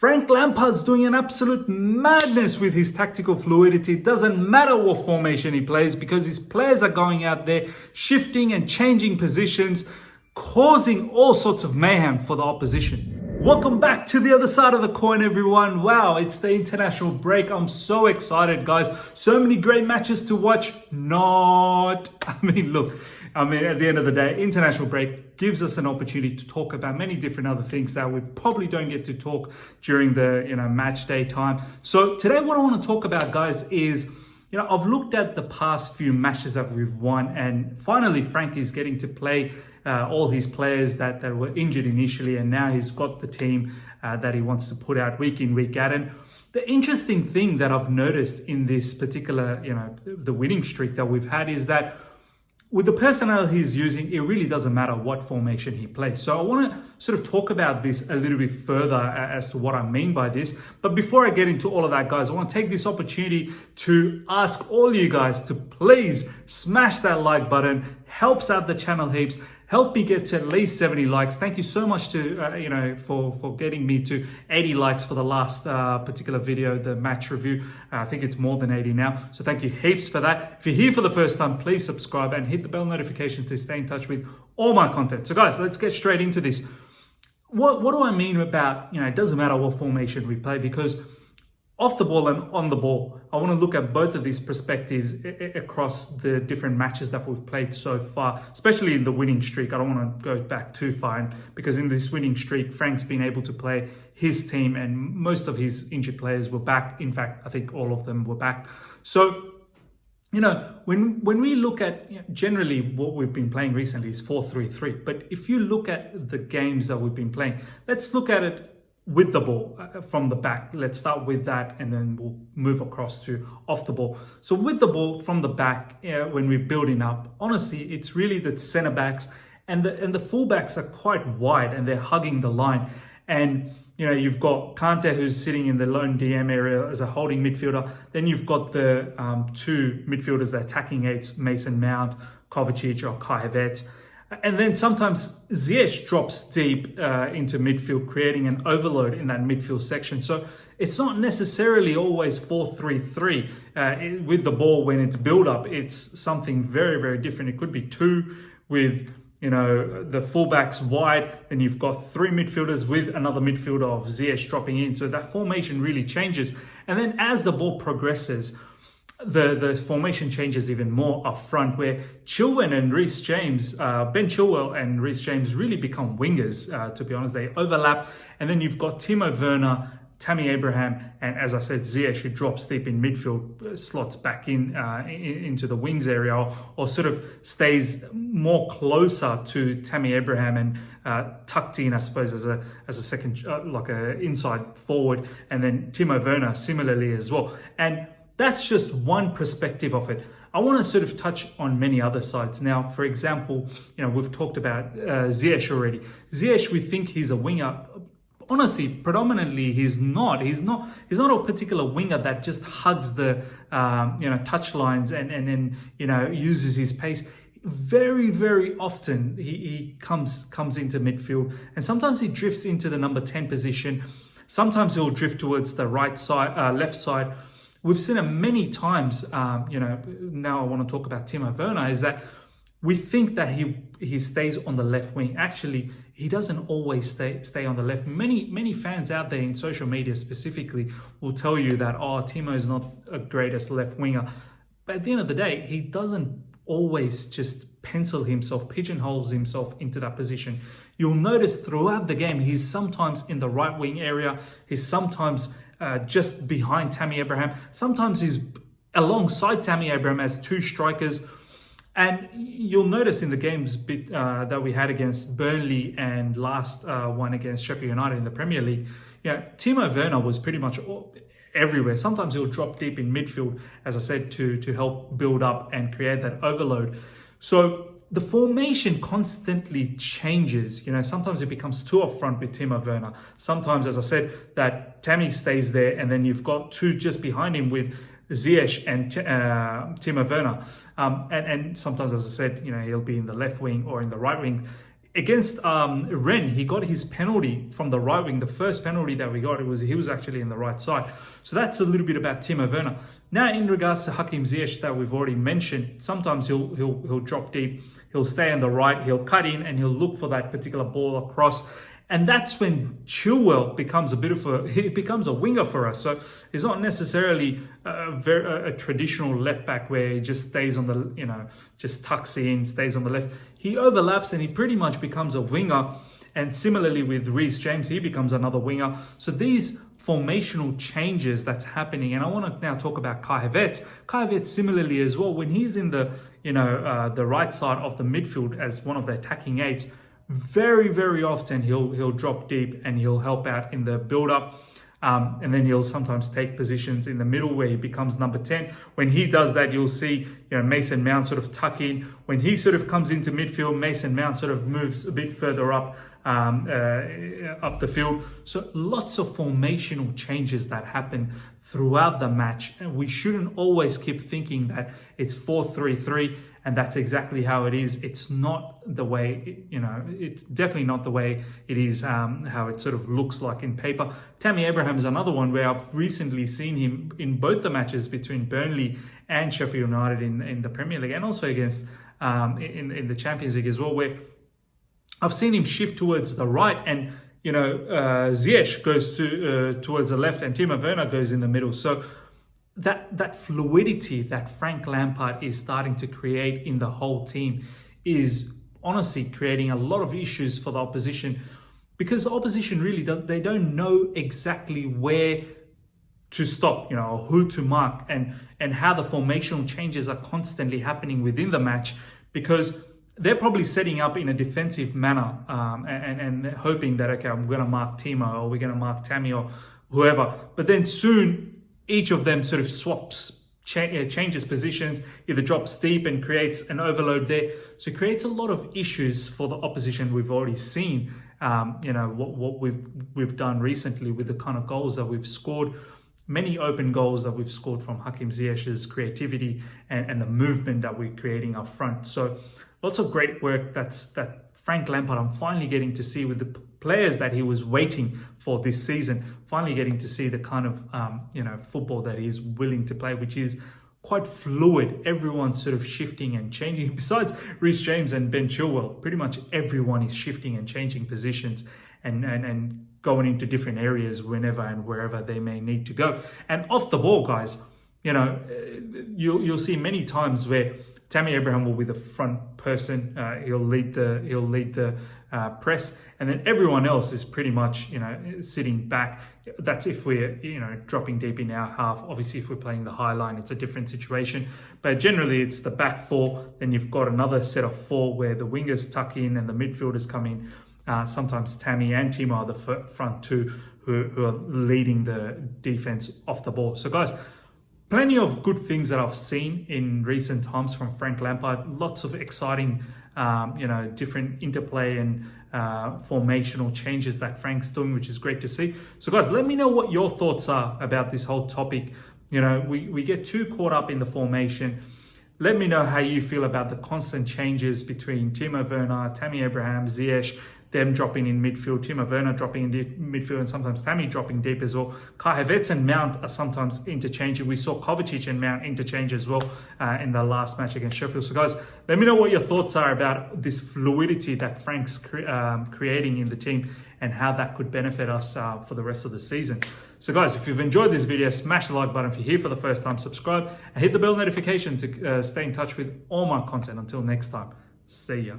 Frank Lampard's doing an absolute madness with his tactical fluidity. It doesn't matter what formation he plays because his players are going out there, shifting and changing positions, causing all sorts of mayhem for the opposition. Welcome back to the other side of the coin, everyone. Wow, it's the international break. I'm so excited, guys. So many great matches to watch. Look, at the end of the day, international break gives us an opportunity to talk about many different other things that we probably don't get to talk during the match day time. So today what I want to talk about, guys, is I've looked at the past few matches that we've won, and finally Frank is getting to play all his players that were injured initially, and now he's got the team that he wants to put out week in, week out. And the interesting thing that I've noticed in this particular, the winning streak that we've had is that with the personnel he's using, it really doesn't matter what formation he plays. So I want to sort of talk about this a little bit further as to what I mean by this. But before I get into all of that, guys, I want to take this opportunity to ask all you guys to please smash that like button. Helps out the channel heaps. Help me get to at least 70 likes. Thank you so much to for getting me to 80 likes for the last particular video, the match review. I think it's more than 80 now. So thank you heaps for that. If you're here for the first time, please subscribe and hit the bell notification to stay in touch with all my content. So guys, let's get straight into this. What do I mean about, it doesn't matter what formation we play, because off the ball and on the ball, I want to look at both of these perspectives across the different matches that we've played so far, especially in the winning streak. I don't want to go back too far, because in this winning streak, Frank's been able to play his team and most of his injured players were back. In fact, I think all of them were back. So, when we look at generally what we've been playing recently is 4-3-3. But if you look at the games that we've been playing, let's look at it with the ball from the back. Let's start with that and then we'll move across to off the ball. So with the ball from the back, when we're building up, honestly, it's really the center backs and the fullbacks are quite wide and they're hugging the line. And you've got Kante, who's sitting in the lone DM area as a holding midfielder. Then you've got the two midfielders, the attacking eights, Mason Mount, Kovacic or Kai Havertz. And then sometimes Ziyech drops deep into midfield, creating an overload in that midfield section. So it's not necessarily always 4-3-3 with the ball when it's build up. It's something very, very different. It could be two with the fullbacks wide, and you've got three midfielders with another midfielder of Ziyech dropping in. So that formation really changes. And then as the ball progresses, the formation changes even more up front, where Chilwell and Reece James, Ben Chilwell and Reece James really become wingers, to be honest. They overlap. And then you've got Timo Werner, Tammy Abraham, and as I said, Ziyech, who drops deep in midfield, slots back into the wings area, or sort of stays more closer to Tammy Abraham and tucked in, I suppose, as a second, like a inside forward. And then Timo Werner similarly as well. And that's just one perspective of it. I want to sort of touch on many other sides. Now, for example, we've talked about Ziyech already. Ziyech, we think he's a winger. Honestly, predominantly, he's not. He's not a particular winger that just hugs the touch lines and uses his pace. Very, very often he comes into midfield, and sometimes he drifts into the number 10 position. Sometimes he'll drift towards the right side, left side. We've seen it many times, now I want to talk about Timo Werner, is that we think that he stays on the left wing. Actually, he doesn't always stay on the left. Many fans out there in social media specifically will tell you that, Timo is not a greatest left winger. But at the end of the day, he doesn't always just pigeonholes himself into that position. You'll notice throughout the game, he's sometimes in the right wing area. He's sometimes just behind Tammy Abraham. Sometimes he's alongside Tammy Abraham as two strikers. And you'll notice in the games that we had against Burnley and last one against Sheffield United in the Premier League, Timo Werner was pretty much everywhere. Sometimes he'll drop deep in midfield, as I said, to help build up and create that overload. So the formation constantly changes. Sometimes it becomes two up front with Timo Werner. Sometimes, as I said, that Tammy stays there, and then you've got two just behind him with Ziyech and Timo Werner. And sometimes, as I said, he'll be in the left wing or in the right wing. Against Rennes, he got his penalty from the right wing. The first penalty that we got, he was actually in the right side. So that's a little bit about Timo Werner. Now, in regards to Hakim Ziyech that we've already mentioned, sometimes he'll drop deep, he'll stay on the right, he'll cut in, and he'll look for that particular ball across. And that's when Chilwell becomes he becomes a winger for us. So he's not necessarily a traditional left back where he just stays on the, just tucks in, stays on the left. He overlaps and he pretty much becomes a winger. And similarly with Reece James, he becomes another winger. So these formational changes that's happening, and I want to now talk about Kai Havertz. Kai Havertz similarly as well, when he's in the, the right side of the midfield as one of the attacking eights, very, very often he'll drop deep and he'll help out in the build-up. And then he'll sometimes take positions in the middle where he becomes number 10. When he does that, you'll see Mason Mount sort of tuck in. When he sort of comes into midfield, Mason Mount sort of moves a bit further up the field. So lots of formational changes that happen throughout the match. And we shouldn't always keep thinking that it's 4-3-3 and that's exactly how it is. It's not the way, it's definitely not the way it is, how it sort of looks like in paper. Tammy Abraham is another one where I've recently seen him in both the matches between Burnley and Sheffield United in the Premier League, and also against in the Champions League as well, where I've seen him shift towards the right, and Ziyech goes towards the left, and Timo Werner goes in the middle. So that fluidity that Frank Lampard is starting to create in the whole team is honestly creating a lot of issues for the opposition, because the opposition really they don't know exactly where to stop, who to mark, and how the formational changes are constantly happening within the match, because they're probably setting up in a defensive manner and hoping that, okay, I'm going to mark Timo, or we're going to mark Tammy, or whoever. But then soon, each of them sort of changes positions, either drops deep and creates an overload there. So it creates a lot of issues for the opposition. We've already seen, what we've done recently with the kind of goals that we've scored. Many open goals that we've scored from Hakim Ziyech's creativity and the movement that we're creating up front. So lots of great work that Frank Lampard, I'm finally getting to see with the players that he was waiting for this season, finally getting to see the kind of, football that he's willing to play, which is quite fluid. Everyone's sort of shifting and changing. Besides Reece James and Ben Chilwell, pretty much everyone is shifting and changing positions and going into different areas whenever and wherever they may need to go. And off the ball, guys, you'll see many times where Tammy Abraham will be the front person. He'll lead the press, and then everyone else is pretty much sitting back. That's if we're dropping deep in our half. Obviously, if we're playing the high line, it's a different situation. But generally, it's the back four. Then you've got another set of four where the wingers tuck in and the midfielders come in. Sometimes Tammy and Timo are the front two who are leading the defense off the ball. So, guys, plenty of good things that I've seen in recent times from Frank Lampard. Lots of exciting, different interplay and formational changes that Frank's doing, which is great to see. So, guys, let me know what your thoughts are about this whole topic. We get too caught up in the formation. Let me know how you feel about the constant changes between Timo Werner, Tammy Abraham, Ziyech, them dropping in midfield, Timo Werner dropping in midfield, and sometimes Tammy dropping deep as well. Kai Havertz and Mount are sometimes interchanging. We saw Kovacic and Mount interchange as well in the last match against Sheffield. So, guys, let me know what your thoughts are about this fluidity that Frank's creating in the team and how that could benefit us for the rest of the season. So, guys, if you've enjoyed this video, smash the like button. If you're here for the first time, subscribe and hit the bell notification to stay in touch with all my content. Until next time, see ya.